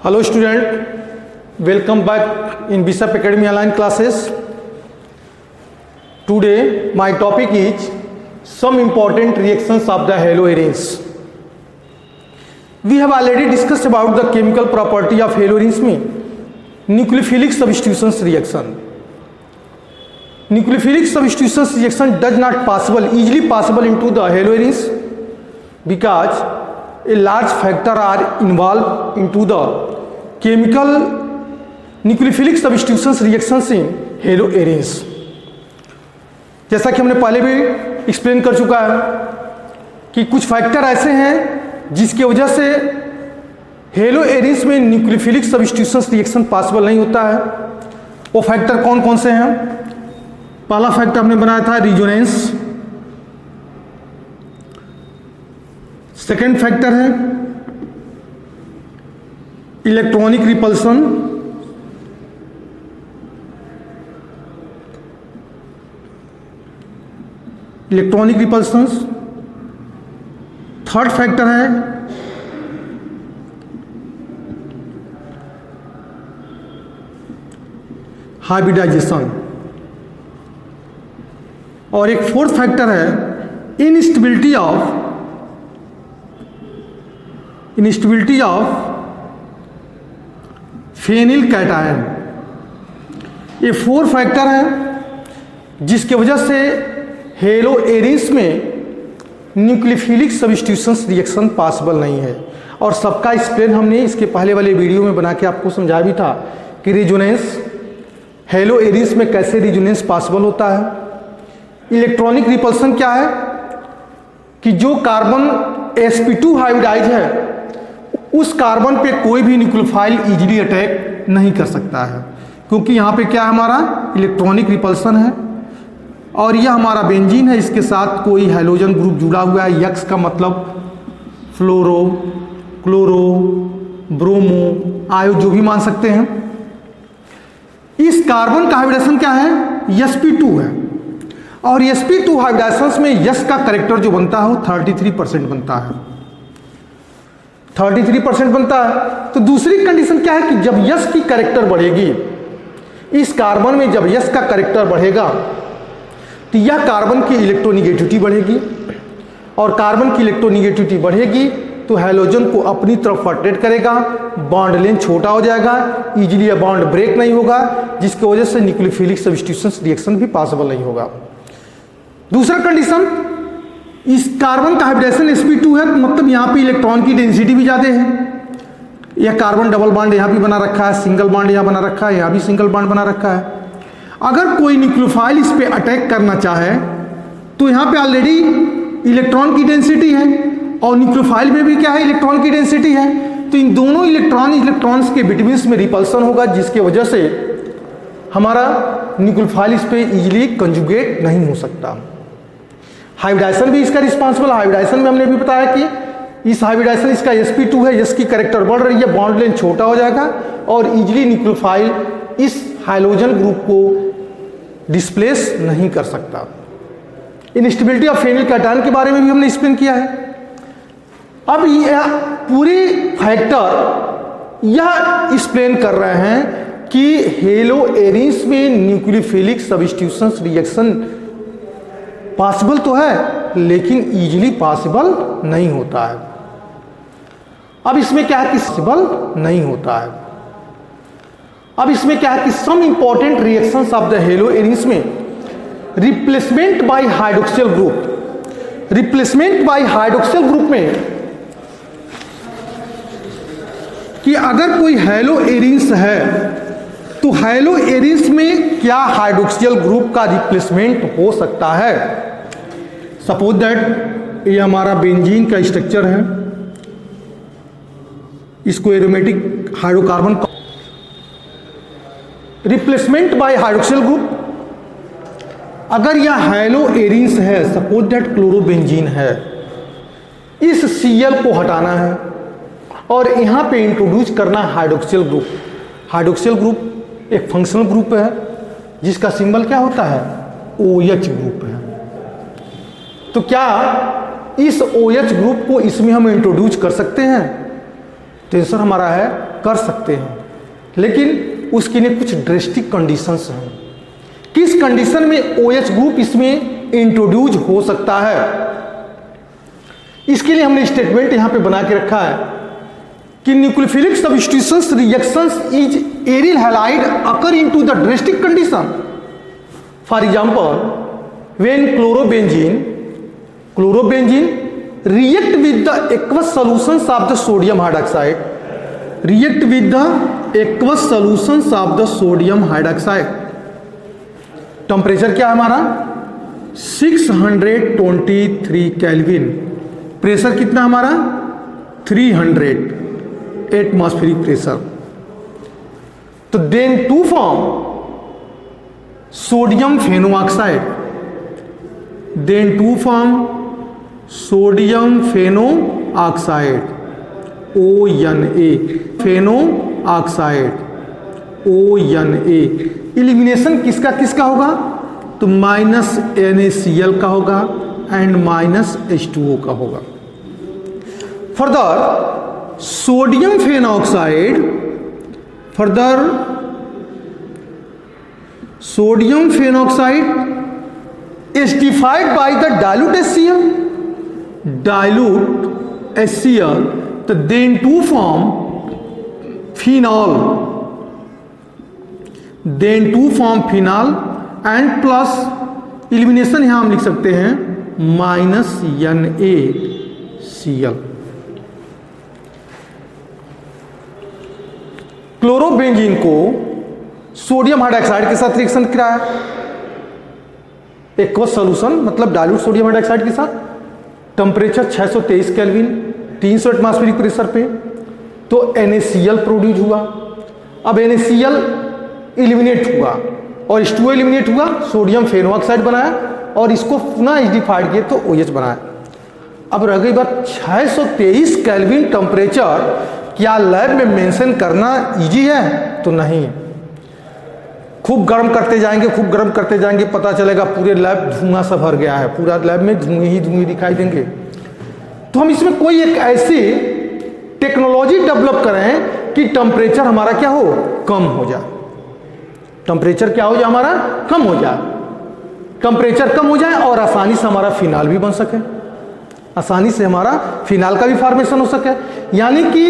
Hello student, welcome back in Bishop Academy online classes. Today my topic is some important reactions of the haloarenes. We have already discussed about the chemical property of haloarenes में nucleophilic substitutions reaction. Nucleophilic substitutions reaction does not easily possible into the haloarenes because a large factor are involved into the chemical nucleophilic substitutions reactions in haloarenes. जैसा कि हमने पहले भी explain कर चुका है कि कुछ फैक्टर ऐसे हैं जिसकी वजह से हेलोएरेन्स में न्यूक्लियोफिलिक सब्स्टिट्यूशंस रिएक्शन पॉसिबल नहीं होता है. वो फैक्टर कौन कौन से हैं? पहला फैक्टर हमने बनाया था रिजोनेंस. सेकेंड फैक्टर है electronic repulsion. Electronic repulsions. Third factor है हाइब्रिडाइजेशन. और एक फोर्थ फैक्टर है इनस्टेबिलिटी ऑफ फेनिल कैटायन. ये 4 फैक्टर हैं जिसकी वजह से हेलोएरेन्स में न्यूक्लियोफिलिक सब्स्टिट्यूशंस रिएक्शन पॉसिबल नहीं है. और सबका एक्सप्लेन हमने इसके पहले वाले वीडियो में बना के आपको समझाया भी था कि रिजोनेंस हेलोएरेन्स में कैसे रिजोनेंस पॉसिबल होता है. इलेक्ट्रॉनिक रिपल्सन क्या है कि जो कार्बन sp2 हाइब्रिडाइज है उस कार्बन पे कोई भी न्यूक्लियोफाइल इजीली अटैक नहीं कर सकता है, क्योंकि यहाँ पे क्या है, हमारा इलेक्ट्रॉनिक रिपल्सन है. और यह हमारा बेंजीन है, इसके साथ कोई हाइड्रोजन ग्रुप जुड़ा हुआ है. यक्स का मतलब फ्लोरो, क्लोरो, ब्रोमो, आयो जो भी मान सकते हैं. इस कार्बन का हाइब्रिडेशन क्या है, sp2 है. और sp2 हाइब्रिडेशंस में यस का करेक्टर जो बनता है वो 33% बनता है. 33% बनता है. तो दूसरी कंडीशन क्या है कि जब यस की करेक्टर बढ़ेगी, इस कार्बन में जब यस का करेक्टर बढ़ेगा तो यह कार्बन की इलेक्ट्रोनिगेटिविटी बढ़ेगी. और कार्बन की इलेक्ट्रोनिगेटिविटी बढ़ेगी तो हैलोजन को अपनी तरफ अट्रैक्ट करेगा, बॉन्ड लेंथ छोटा हो जाएगा, इजीली यह बॉन्ड ब्रेक नहीं होगा, जिसकी वजह से न्यूक्लियोफिलिक सब्स्टिट्यूशंस रिएक्शन भी पॉसिबल नहीं होगा. दूसरा कंडीशन, इस कार्बन का हाइब्रिडेशन sp2 है, मतलब यहाँ पे इलेक्ट्रॉन की डेंसिटी भी ज़्यादा है. यह कार्बन डबल बॉन्ड यहाँ भी बना रखा है, सिंगल बॉन्ड यहाँ बना रखा है, यहाँ भी सिंगल बॉन्ड बना रखा है. अगर कोई न्यूक्लियोफाइल इस पे अटैक करना चाहे तो यहाँ पे ऑलरेडी इलेक्ट्रॉन की डेंसिटी है और न्यूक्लियोफाइल में भी क्या है, इलेक्ट्रॉन की डेंसिटी है. तो इन दोनों इलेक्ट्रॉन्स के बिटवीन में रिपल्सन होगा, जिसके वजह से हमारा न्यूक्लियोफाइल इस पे इजीली कंजुगेट नहीं हो सकता. हाइब्रिडाइजेशन भी इसका रिस्पॉन्सिबल. हाइब्रिडाइजेशन में हमने भी बताया कि इस हाइब्रिडाइजेशन इसका sp2 है, यस की करेक्टर बढ़ रही है, बॉन्ड लेंथ छोटा हो जाएगा और इजीली न्यूक्लियोफाइल इस हाइड्रोजन ग्रुप को डिस्प्लेस नहीं कर सकता. इनस्टेबिलिटी ऑफ फेनिल कैटायन के बारे में भी हमने एक्सप्लेन किया है. अब यह पूरी फैक्टर यह एक्सप्लेन कर रहे हैं कि हेलोएरेन्स में न्यूक्लियोफिलिक सब्स्टिट्यूशंस रिएक्शन पॉसिबल तो है लेकिन इजीली पॉसिबल नहीं होता है. अब इसमें क्या है कि पॉसिबल नहीं होता है. अब इसमें क्या है कि some important reactions of the haloarenes में replacement by hydroxyl group. Replacement by hydroxyl group में कि अगर कोई हेलोएरेन्स है तो हेलोएरेन्स में क्या हाइड्रोक्सिल ग्रुप का रिप्लेसमेंट हो सकता है. सपोज दैट ये हमारा बेंजीन का स्ट्रक्चर है, इसको aromatic hydrocarbon. Replacement by hydroxyl group, अगर यह हेलोएरेन्स है, सपोज दैट क्लोरोबेंजीन है, इस Cl को हटाना है और यहाँ पे इंट्रोड्यूस करना हाइड्रोक्सिल ग्रुप. हाइड्रोक्सिल ग्रुप एक फंक्शनल ग्रुप है जिसका सिंबल क्या होता है, OH ग्रुप है. तो क्या इस OH ग्रुप को इसमें हम इंट्रोड्यूस कर सकते हैं? तो आंसर हमारा है कर सकते हैं, लेकिन उसके लिए कुछ ड्रेस्टिक कंडीशंस हैं। किस कंडीशन में OH ग्रुप इसमें इंट्रोड्यूस हो सकता है, इसके लिए हमने स्टेटमेंट यहां पे बना के रखा है कि nucleophilic substitutions reactions is aryl halide occur into the drastic condition. For example when chlorobenzene react with the aqueous solutions of the sodium hydroxide, react with the aqueous solutions of the sodium hydroxide, temperature क्या है हमारा 623 kelvin, pressure कितना हमारा 300 atmospheric pressure. तो then to form sodium phenoxide, then to form sodium phenoxide ONA, phenoxide ONA। Elimination किसका किसका होगा, तो -NaCl का होगा एंड -H2O का होगा। Further sodium phenoxide, further sodium phenoxide acidified by the dilute HCl, तो then to form phenol, then to form phenol and plus elimination यहां हम लिख सकते हैं -NaCl। क्लोरोबेंजीन को सोडियम हाइड्रोक्साइड के साथ रिएक्शन कराया, एक्वस सॉल्यूशन मतलब डाइल्यूट सोडियम हाइड्रोक्साइड के साथ, टेम्परेचर 623 केल्विन, 300 एटमॉस्फेरिक प्रेशर पे, तो NaCl प्रोड्यूस हुआ। अब NaCl इलिमिनेट हुआ और H2O इलिमिनेट हुआ, सोडियम फेनोऑक्साइड बनाया और इसको पुनः एसिडिफाइड किए तो OH बनाया। अब रह गई बात 623 केल्विन टेम्परेचर, क्या लैब में मेंशन करना इजी है, तो नहीं। खूब गर्म करते जाएंगे, खूब गर्म करते जाएंगे, पता चलेगा पूरे लैब धुआं सा भर गया है, पूरा लैब में धुएं ही धुएं दिखाई देंगे। तो हम इसमें कोई एक ऐसी टेक्नोलॉजी डेवलप करें कि टेम्परेचर हमारा क्या हो, कम हो जाए। टेम्परेचर क्या हो जाए, हमारा कम हो जाए, टेम्परेचर कम हो जाए और आसानी से हमारा फिनाल भी बन सके, आसानी से हमारा फिनाल का भी फॉर्मेशन हो सके, यानी कि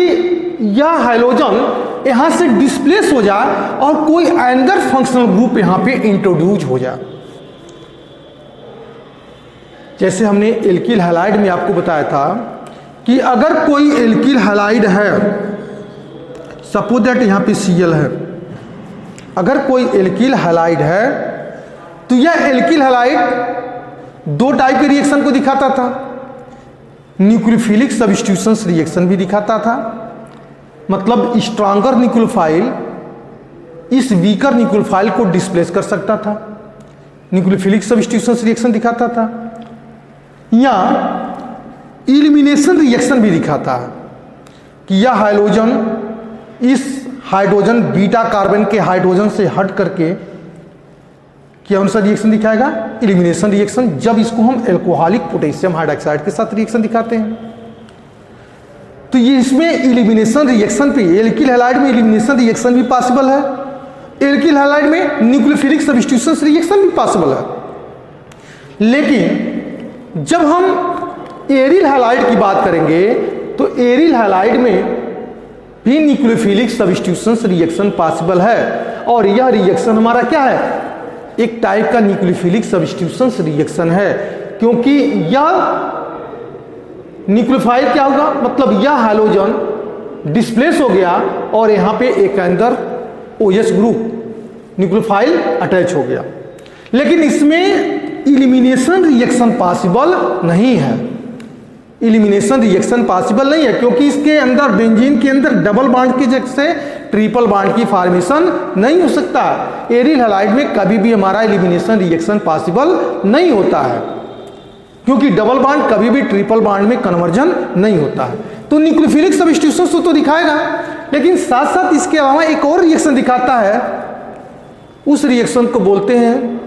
यह हाइड्रोजन यहां से डिस्प्लेस हो जाए और कोई अनदर फंक्शनल ग्रुप यहां पे इंट्रोड्यूस हो जाए। जैसे हमने एल्किल हैलाइड में आपको बताया था कि अगर कोई एल्किल हैलाइड है, सपोज दैट यहां पे Cl है, अगर कोई एल्किल हैलाइड है तो यह एल्किल हैलाइड दो टाइप के रिएक्शन को दिखाता था, न्यूक्लियोफिलिक सब्स्टिट्यूशंस रिएक्शन भी दिखाता था, मतलब स्ट्रॉन्गर न्यूक्लियोफाइल इस वीकर न्यूक्लियोफाइल को डिस्प्लेस कर सकता था, न्यूक्लियोफिलिक सब्स्टिट्यूशंस रिएक्शन दिखाता था, या इलिमिनेशन रिएक्शन भी दिखाता है कि यह हाइड्रोजन इस हाइड्रोजन बीटा कार्बन के हाइड्रोजन से हट करके कौन सा रिएक्शन दिखाएगा, इलिमिनेशन रिएक्शन, जब इसको हम एल्कोहलिक पोटेशियम हाइड्रोक्साइड के साथ रिएक्शन दिखाते हैं। तो ये इसमें इलिमिनेशन रिएक्शन पे, एल्किल हैलाइड में इलिमिनेशन रिएक्शन भी पॉसिबल है, एल्किल हैलाइड में न्यूक्लियोफिलिक सब्स्टिट्यूशंस रिएक्शन भी पॉसिबल है। लेकिन जब हम एरिल हैलाइड की बात करेंगे तो एरिल हैलाइड में भी न्यूक्लियोफिलिक सब्स्टिट्यूशंस रिएक्शन पॉसिबल है, और यह रिएक्शन हमारा क्या है, एक टाइप का न्यूक्लियोफिलिक सब्स्टिट्यूशंस रिएक्शन है, क्योंकि यह न्यूक्लियोफाइल क्या होगा, मतलब यह हाइड्रोजन डिस्प्लेस हो गया और यहां पे एक अंदर OH ग्रुप न्यूक्लियोफाइल अटैच हो गया। लेकिन इसमें इलिमिनेशन रिएक्शन पॉसिबल नहीं है, इलिमिनेशन रिएक्शन पॉसिबल नहीं है, क्योंकि इसके अंदर बेंजीन के अंदर डबल बॉन्ड की जगह से ट्रिपल बॉन्ड की फॉर्मेशन नहीं हो सकता। एरिल हैलाइड में कभी भी हमारा इलिमिनेशन रिएक्शन पॉसिबल नहीं होता है, क्योंकि डबल बॉन्ड कभी भी ट्रिपल बॉन्ड में कन्वर्जन नहीं होता है। तो न्यूक्लियोफिलिक सब्स्टिट्यूशंस तो दिखाएगा, लेकिन साथ साथ इसके अलावा एक और रिएक्शन दिखाता है, उस रिएक्शन को बोलते हैं,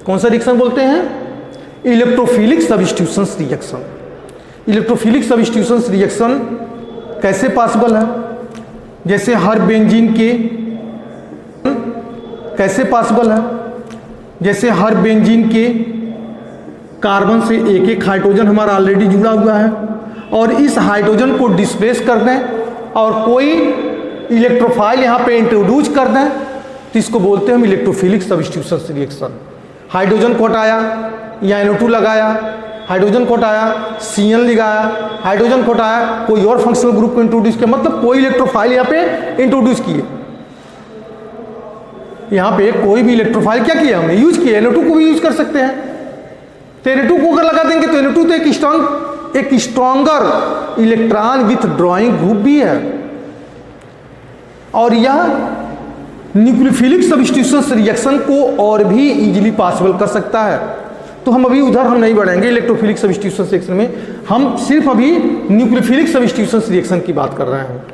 कौन सा रिएक्शन बोलते हैं, electrophilic substitutions reaction. Electrophilic substitutions reaction कैसे पॉसिबल है, जैसे हर बेंजीन के कैसे पॉसिबल है, जैसे हर बेंजीन के कार्बन से एक एक हाइड्रोजन हमारा ऑलरेडी जुड़ा हुआ है और इस हाइड्रोजन को डिस्प्लेस कर दें और कोई इलेक्ट्रोफाइल यहाँ पे इंट्रोड्यूस कर दें तो इसको बोलते हैं हम इलेक्ट्रोफिलिक सब्स्टिट्यूशन रिएक्शन। हाइड्रोजन को हटाया या NO2 लगाया, हाइड्रोजन को हटाया Cl लगाया, हाइड्रोजन को हटाया कोई और फंक्शनल ग्रुप को इंट्रोड्यूस किया, मतलब कोई इलेक्ट्रोफाइल यहाँ पे इंट्रोड्यूस किए। यहाँ पे कोई भी इलेक्ट्रोफाइल क्या किया हमने, यूज किया। NO2 को भी यूज कर सकते हैं। तो NO2 को अगर लगा देंगे तो NO2 तो एक stronger electron with drawing group भी है और यह न्यूक्लियोफिलिक सब्स्टिट्यूशन रिएक्शन को और भी इजीली पॉसिबल कर सकता है। तो हम अभी उधर हम नहीं बढ़ेंगे इलेक्ट्रोफिलिक सब्स्टिट्यूशन रिएक्शन में, हम सिर्फ अभी न्यूक्लियोफिलिक सब्स्टिट्यूशन रिएक्शन की बात कर रहे हैं।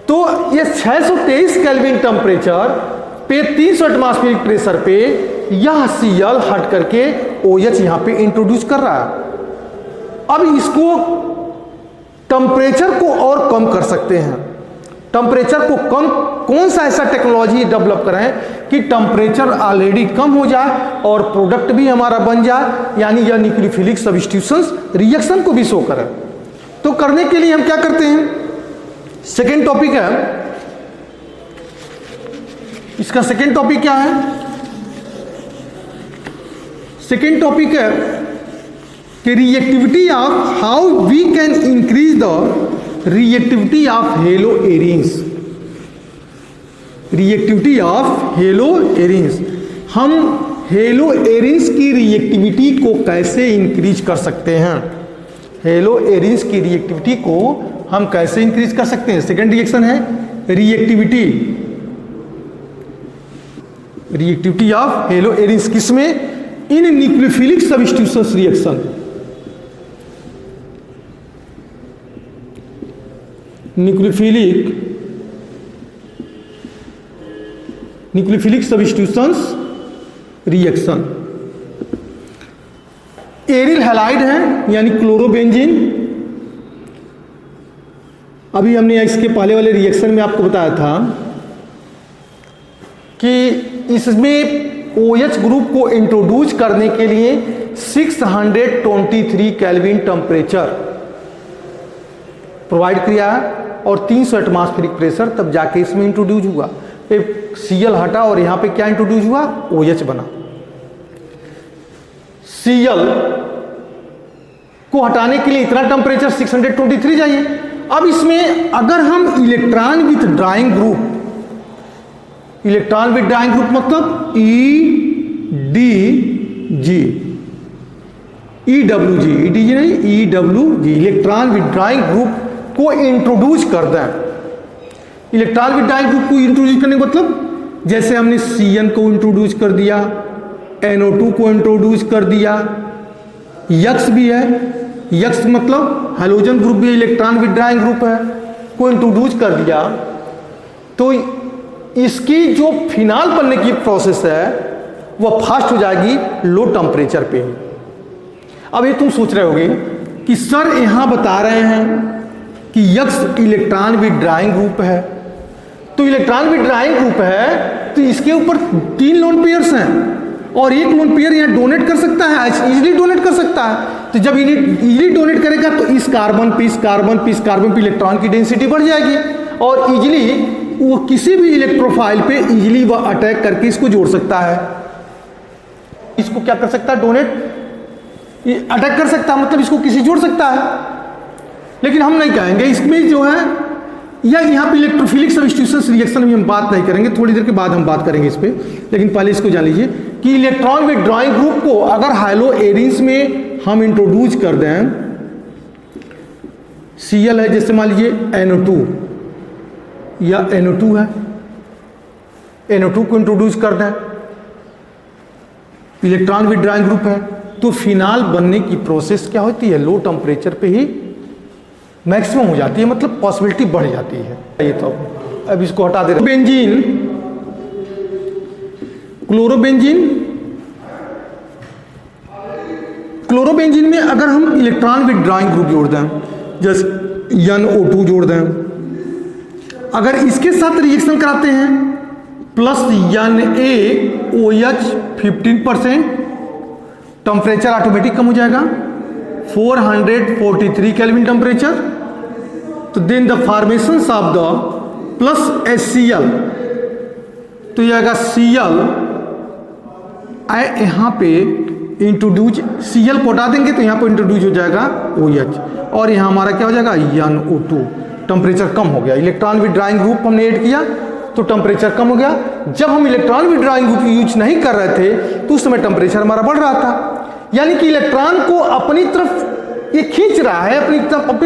तो ये 623 केल्विन टेम्परेचर पे 300 एटमॉस्फेरिक प्रेशर पे यह Cl हट करके OH यहाँ पे इंट्रोड्यूस कर रहा है। अब इसको टेम्परेचर को और कम कर सकते हैं। टेम्परेचर को कम, कौन सा ऐसा टेक्नोलॉजी डेवलप करें कि टेम्परेचर ऑलरेडी कम हो जाए और प्रोडक्ट भी हमारा बन जाए, यानी यह न्यूक्लियोफिलिक सब्स्टिट्यूशन रिएक्शन को भी शो करे। तो करने के लिए हम क्या करते हैं, सेकेंड टॉपिक है इसका। सेकेंड टॉपिक क्या है, सेकेंड टॉपिक है कि reactivity of how we can increase the reactivity of haloarenes. Reactivity of haloarenes, हम हेलो एरिन्स की रिएक्टिविटी को कैसे इंक्रीज कर सकते हैं। हेलो एरिन्स की रिएक्टिविटी को हम कैसे इंक्रीज कर सकते हैं। सेकेंड रिएक्शन है reactivity, reactivity of haloarenes किसमें, in nucleophilic substitution reaction. Nucleophilic substitutions reaction. Aryl halide है यानी क्लोरोबेंजीन। अभी हमने इसके पहले वाले रिएक्शन में आपको बताया था कि इसमें OH ग्रुप को इंट्रोड्यूस करने के लिए 623 केल्विन टेम्परेचर प्रोवाइड किया और 300 एटमॉस्फेरिक प्रेशर, तब जाके इसमें इंट्रोड्यूस हुआ। Cl हटा और यहाँ पे क्या इंट्रोड्यूस हुआ, OH बना। Cl को हटाने के लिए इतना टेम्परेचर 623 चाहिए। अब इसमें अगर हम electron with drawing group, electron with drawing group मतलब EWG नहीं, EWG electron with drawing group को इंट्रोड्यूस कर दें। इलेक्ट्रॉन विथ ड्राइंग ग्रुप को इंट्रोड्यूस करने का मतलब जैसे हमने Cn को इंट्रोड्यूस कर दिया, NO2 को इंट्रोड्यूस कर दिया, X भी है, X मतलब हाइड्रोजन ग्रुप भी इलेक्ट्रॉन विथ ड्राइंग ग्रुप है, को इंट्रोड्यूस कर दिया, तो इसकी जो फिनाल बनने की प्रोसेस है वह फास्ट हो जाएगी लो टेम्परेचर पे ही। अब ये तुम सोच रहे होगे कि सर यहाँ बता रहे हैं कि X electron with drawing group है, तो इलेक्ट्रॉन विथ ड्राइंग ग्रुप है तो इसके ऊपर 3 लोन पेयर्स हैं और एक लोन पेयर यहाँ डोनेट कर सकता है, इजीली डोनेट कर सकता है। तो जब इजीली डोनेट करेगा तो इस कार्बन पे, इस कार्बन पे, इस कार्बन पे इलेक्ट्रॉन की डेंसिटी बढ़ जाएगी और इजीली वो किसी भी इलेक्ट्रोफाइल पे इजीली वह अटैक करके इसको जोड़ सकता है। इसको क्या कर सकता है, डोनेट अटैक कर सकता है, मतलब इसको किसी जोड़ सकता है। लेकिन हम नहीं कहेंगे, इसमें जो है या यहाँ पे इलेक्ट्रोफिलिक सब्स्टिट्यूशन रिएक्शन में हम बात नहीं करेंगे, थोड़ी देर के बाद हम बात करेंगे इस पर। लेकिन पहले इसको जान लीजिए कि इलेक्ट्रॉन विथ ड्राइंग ग्रुप को अगर हाइलो एरिन्स में हम इंट्रोड्यूस कर दें, Cl है जैसे मान लीजिए NO2 या NO2 है, NO2 को इंट्रोड्यूस कर दें, इलेक्ट्रॉन विथ ड्राइंग ग्रुप है, तो फिनाल बनने की प्रोसेस क्या होती है, लो टेम्परेचर पे ही मैक्सिमम हो जाती है, मतलब पॉसिबिलिटी बढ़ जाती है। ये तो अब इसको हटा दे रहे। बेंजीन, क्लोरोबेंजीन में अगर हम इलेक्ट्रॉन विथ ड्राइंग ग्रुप जोड़ दें, जैसे NO2 जोड़ दें अगर इसके साथ रिएक्शन कराते हैं प्लस NaOH 15%, टेम्परेचर ऑटोमेटिक कम हो जाएगा 443 केल्विन टेम्परेचर। तो then the formation of the plus HCl, तो यह आएगा Cl, यहाँ पे इंट्रोड्यूस Cl को हटा देंगे तो यहाँ पर इंट्रोड्यूस हो जाएगा OH, और यहाँ हमारा क्या हो जाएगा NO2। टेम्परेचर कम हो गया, इलेक्ट्रॉन विड्रॉइंग ग्रुप हमने ऐड किया तो टेम्परेचर कम हो गया। जब हम इलेक्ट्रॉन विड्रॉइंग ग्रुप यूज नहीं कर रहे थे तो उस समय टेम्परेचर हमारा बढ़ रहा था, यानी कि इलेक्ट्रॉन को अपनी तरफ ये खींच रहा है, अपनी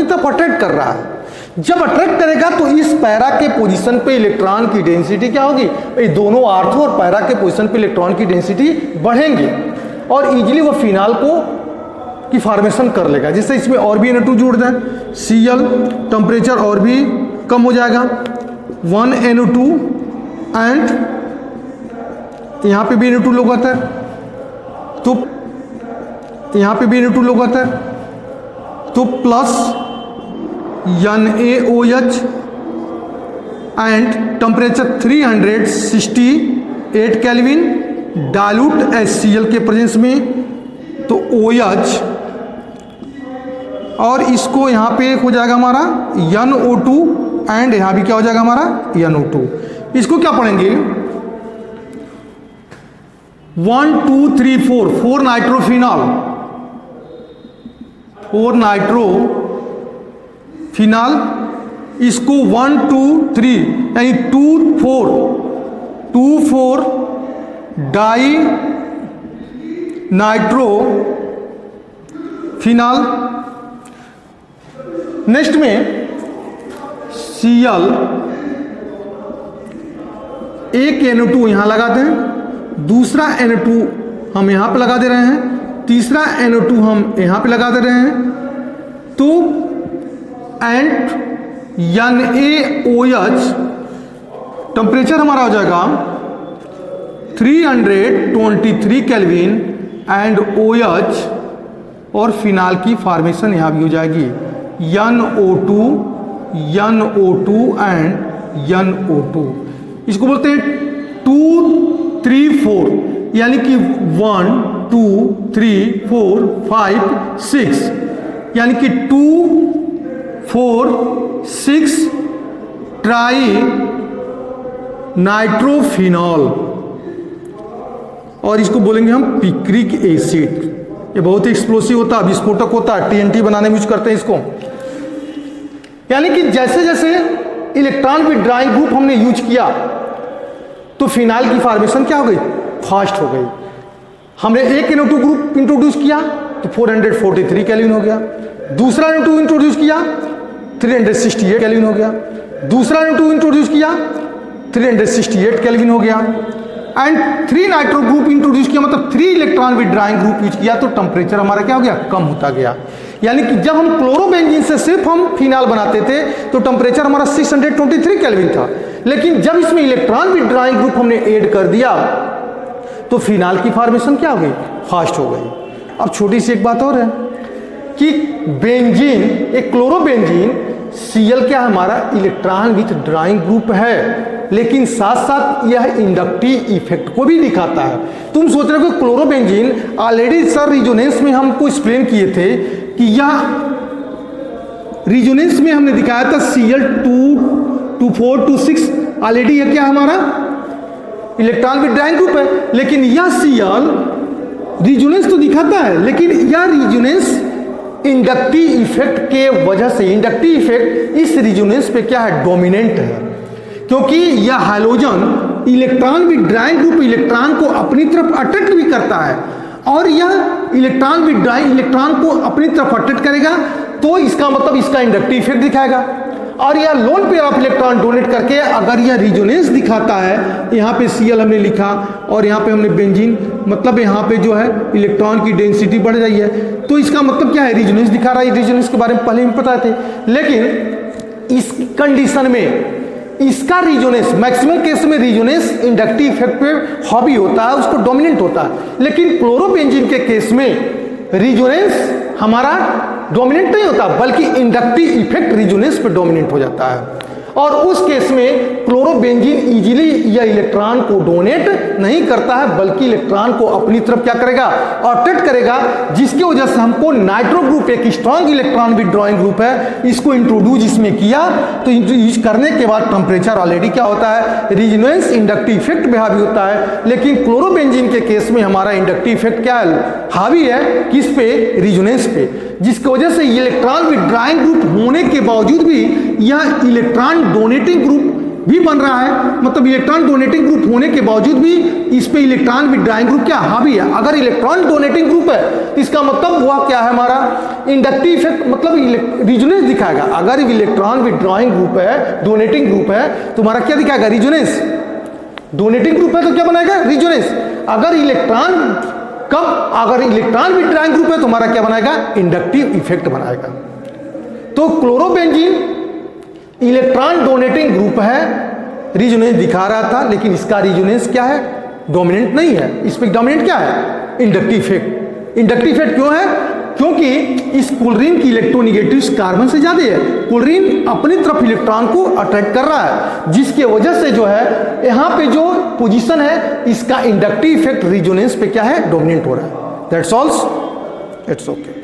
तरफ अट्रैक्ट कर रहा है। जब अट्रैक्ट करेगा तो इस पैरा के पोजीशन पे इलेक्ट्रॉन की डेंसिटी क्या होगी, ये दोनों आर्थो और पैरा के पोजीशन पे इलेक्ट्रॉन की डेंसिटी बढ़ेंगे और इजीली वो फिनाल को की फॉर्मेशन कर लेगा। जिससे इसमें और भी NO2 जोड़ दें, Cl, टेम्परेचर और भी कम हो जाएगा 1 NO2 एंड यहाँ पे भी NO2 लोग आता है, तो यहाँ पे भी NO2 लोग आता है, तो plus NaOH and temperature 368 kelvin dilute HCl के प्रेजेंस में, तो OH, और इसको यहाँ पे हो जाएगा हमारा NO2 एंड यहाँ भी क्या हो जाएगा हमारा NO2। इसको क्या पढ़ेंगे 1 2 3 4 4 नाइट्रोफिनॉल, 4 नाइट्रोफिनॉल, इसको 1 2 3 यानी 2 4 डाई नाइट्रोफिनॉल। नेक्स्ट में Cl, एक NO2 यहां लगाते हैं, दूसरा NO2 हम यहां पे लगा दे रहे हैं, तीसरा NO2 हम यहां पे लगा दे रहे हैं, तो एंड NaOH टेम्परेचर हमारा हो जाएगा 323 केल्विन एंड OH, और फिनाल की फॉर्मेशन यहां भी हो जाएगी NO2 एंड NO2। इसको बोलते हैं 2 3 4, यानी कि 1 2 3 4 5 6, यानी कि 2 4 6 ट्राई नाइट्रोफिनॉल, और इसको बोलेंगे हम पिक्रिक एसिड। ये बहुत ही एक्सप्लोसिव होता है, विस्फोटक होता है, TNT बनाने में यूज करते हैं इसको। यानी कि जैसे जैसे इलेक्ट्रॉन विड्रॉइंग ग्रुप हमने यूज किया तो फिनाइल की फॉर्मेशन क्या हो गई, फास्ट हो गई। हमने एक NO2 ग्रुप इंट्रोड्यूस किया तो 443 केल्विन हो गया, दूसरा NO2 इंट्रोड्यूस किया 368 केल्विन हो गया, दूसरा NO2 इंट्रोड्यूस किया 368 केल्विन हो गया, एंड 3 नाइट्रो ग्रुप इंट्रोड्यूस किया, मतलब 3 इलेक्ट्रॉन विड्रॉइंग ग्रुप यूज किया तो टेम्परेचर हमारा क्या हो गया, कम होता गया। यानी कि जब हम क्लोरोबेंजीन से सिर्फ हम फिनाल बनाते थे तो टेम्परेचर हमारा 623 केल्विन था, लेकिन जब इसमें इलेक्ट्रॉन विड्रॉइंग ग्रुप हमने ऐड कर दिया तो फिनाल की फॉर्मेशन क्या हो गई, फास्ट हो गई। अब छोटी सी एक बात और है कि बेंजीन, एक क्लोरोबेंजीन Cl क्या हमारा इलेक्ट्रॉन विड्रॉइंग ग्रुप है, लेकिन साथ साथ यह इंडक्टिव इफेक्ट को भी दिखाता है। तुम सोच रहे हो कि क्लोरोबेंजीन ऑलरेडी सर रिजोनेंस में हमको एक्सप्लेन किए थे कि यह रिजोनेंस में हमने दिखाया था Cl22426 ऑलरेडी यह क्या हमारा इलेक्ट्रॉन विड्रॉइंग ग्रुप है, लेकिन यह Cl रिजोनेंस तो दिखाता है, लेकिन यह रिजोनेंस इंडक्टिव इफेक्ट के वजह से, इंडक्टिव इफेक्ट इस रिजोनेंस पे क्या है, डोमिनेंट है, क्योंकि यह hydrogen electron withdrawing group electron को अपनी तरफ अट्रैक्ट भी करता है, और यह इलेक्ट्रॉन विड्रॉइंग इलेक्ट्रॉन को अपनी तरफ अट्रैक्ट करेगा तो इसका मतलब इसका इंडक्टिव इफेक्ट दिखाएगा। और यह lone pair of electron donate करके अगर यह रिजोनेंस दिखाता है, यहाँ पे Cl हमने लिखा और यहाँ पे हमने बेंजीन, मतलब यहाँ पे जो है इलेक्ट्रॉन की डेंसिटी बढ़ रही है, तो इसका मतलब क्या है, रिजोनेंस दिखा रहा है। रिजोनेंस के बारे में पहले ही पता थे, लेकिन इस कंडीशन में इसका रिजोनेंस, मैक्सिमम केस में रिजोनेंस इंडक्टिव इफेक्ट पे हावी होता है, उसको डोमिनेंट होता है, लेकिन क्लोरोबेंजीन के केस में रिजोनेंस हमारा डोमिनेंट नहीं होता, बल्कि इंडक्टिव इफेक्ट रिजोनेंस पे डोमिनेंट हो जाता है। और उस केस में क्लोरोबेंजीन इजीली या इलेक्ट्रॉन को डोनेट नहीं करता है, बल्कि इलेक्ट्रॉन को अपनी तरफ क्या करेगा, अट्रैक्ट करेगा, जिसकी वजह से हमको नाइट्रो ग्रुप, एक स्ट्रॉन्ग इलेक्ट्रॉन विथड्रॉइंग ग्रुप है, इसको इंट्रोड्यूस इसमें किया। तो इंट्रोड्यूस करने के बाद टेम्परेचर ऑलरेडी क्या होता है, रिजोनेंस इंडक्टिव इफेक्ट पे हावी होता है। लेकिन क्लोरोबेंजीन के केस में हमारा इंडक्टिव इफेक्ट क्या है, हावी है, किस पे, रिजोनेंस पे, जिसकी वजह से इलेक्ट्रॉन विथड्रॉइंग ग्रुप होने के बावजूद भी यह इलेक्ट्रॉन डोनेटिंग ग्रुप भी बन रहा है। मतलब इलेक्ट्रॉन डोनेटिंग ग्रुप होने के बावजूद भी इस पे इलेक्ट्रॉन विथड्रॉइंग ग्रुप क्या, हावी है। अगर इलेक्ट्रॉन डोनेटिंग ग्रुप है तो इसका मतलब वह क्या है, हमारा इंडक्टिव इफेक्ट, मतलब रिजोनेंस दिखाएगा। अगर इलेक्ट्रॉन विथड्रॉइंग ग्रुप है, डोनेटिंग ग्रुप है, तो हमारा क्या दिखाएगा, रिजोनेंस। डोनेटिंग ग्रुप है तो क्या बनाएगा, रिजोनेंस। अगर इलेक्ट्रॉन विथड्रॉइंग ग्रुप है तो हमारा क्या बनाएगा, इंडक्टिव इफेक्ट बनाएगा। तो क्लोरोबेंजीन इलेक्ट्रॉन डोनेटिंग ग्रुप है, रिजोनेंस दिखा रहा था, लेकिन इसका रिजोनेंस क्या है, डोमिनेंट नहीं है। इस पे डोमिनेंट क्या है, इंडक्टिव इफेक्ट। इंडक्टिव इफेक्ट क्यों है, क्योंकि इस क्लोरीन की इलेक्ट्रोनेगेटिव कार्बन से ज्यादा है। क्लोरीन अपनी तरफ इलेक्ट्रॉन को अट्रैक्ट कर रहा है, जिसके वजह से जो है यहाँ पे जो पोजीशन है, इसका इंडक्टिव इफेक्ट रिजोनेंस पे क्या है, डोमिनेंट हो रहा है। That's all, it's okay.